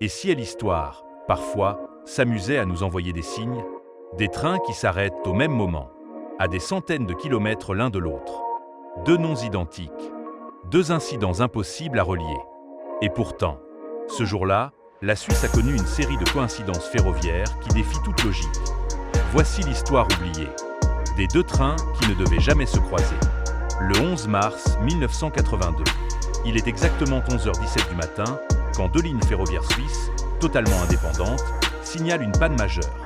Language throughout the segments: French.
Et si l'histoire, parfois, s'amusait à nous envoyer des signes, des trains qui s'arrêtent au même moment, à des centaines de kilomètres l'un de l'autre. Deux noms identiques, deux incidents impossibles à relier. Et pourtant, ce jour-là, la Suisse a connu une série de coïncidences ferroviaires qui défient toute logique. Voici l'histoire oubliée, des deux trains qui ne devaient jamais se croiser. Le 11 mars 1982, il est exactement 11h17 du matin quand deux lignes ferroviaires suisses, totalement indépendantes, signalent une panne majeure.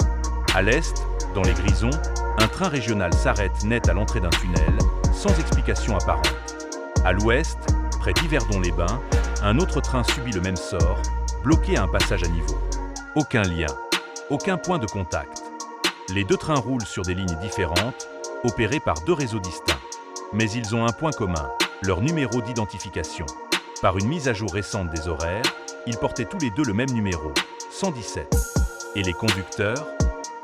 À l'est, dans les Grisons, un train régional s'arrête net à l'entrée d'un tunnel, sans explication apparente. À l'ouest, près d'Yverdon-les-Bains, un autre train subit le même sort, bloqué à un passage à niveau. Aucun lien, aucun point de contact. Les deux trains roulent sur des lignes différentes, opérées par deux réseaux distincts. Mais ils ont un point commun, leur numéro d'identification. Par une mise à jour récente des horaires, ils portaient tous les deux le même numéro, 117. Et les conducteurs,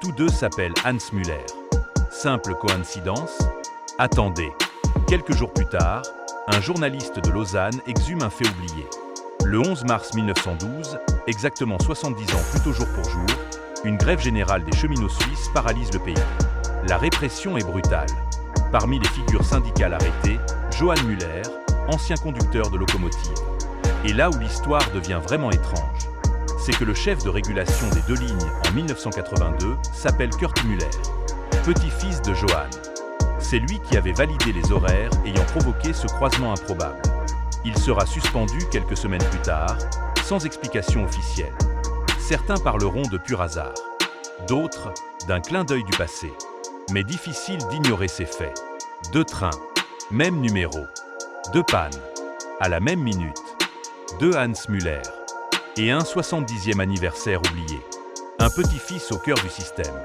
tous deux s'appellent Hans Müller. Simple coïncidence? Attendez. Quelques jours plus tard, un journaliste de Lausanne exhume un fait oublié. Le 11 mars 1912, exactement 70 ans plus tôt jour pour jour, une grève générale des cheminots suisses paralyse le pays. La répression est brutale. Parmi les figures syndicales arrêtées, Johann Müller, ancien conducteur de locomotive. Et là où l'histoire devient vraiment étrange, c'est que le chef de régulation des deux lignes en 1982 s'appelle Kurt Müller, petit-fils de Johann. C'est lui qui avait validé les horaires ayant provoqué ce croisement improbable. Il sera suspendu quelques semaines plus tard, sans explication officielle. Certains parleront de pur hasard, d'autres d'un clin d'œil du passé. Mais difficile d'ignorer ces faits. Deux trains, même numéro, deux pannes, à la même minute, deux Hans Müller, et un 70e anniversaire oublié. Un petit-fils au cœur du système,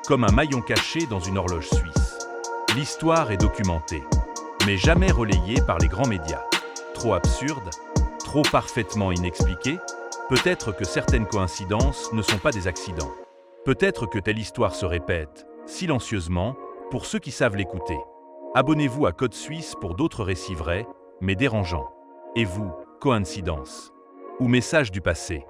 comme un maillon caché dans une horloge suisse. L'histoire est documentée, mais jamais relayée par les grands médias. Trop absurde? Trop parfaitement inexpliquée? Peut-être que certaines coïncidences ne sont pas des accidents. Peut-être que telle histoire se répète, silencieusement, pour ceux qui savent l'écouter. Abonnez-vous à Code Suisse pour d'autres récits vrais, mais dérangeants. Et vous, coïncidence ou message du passé?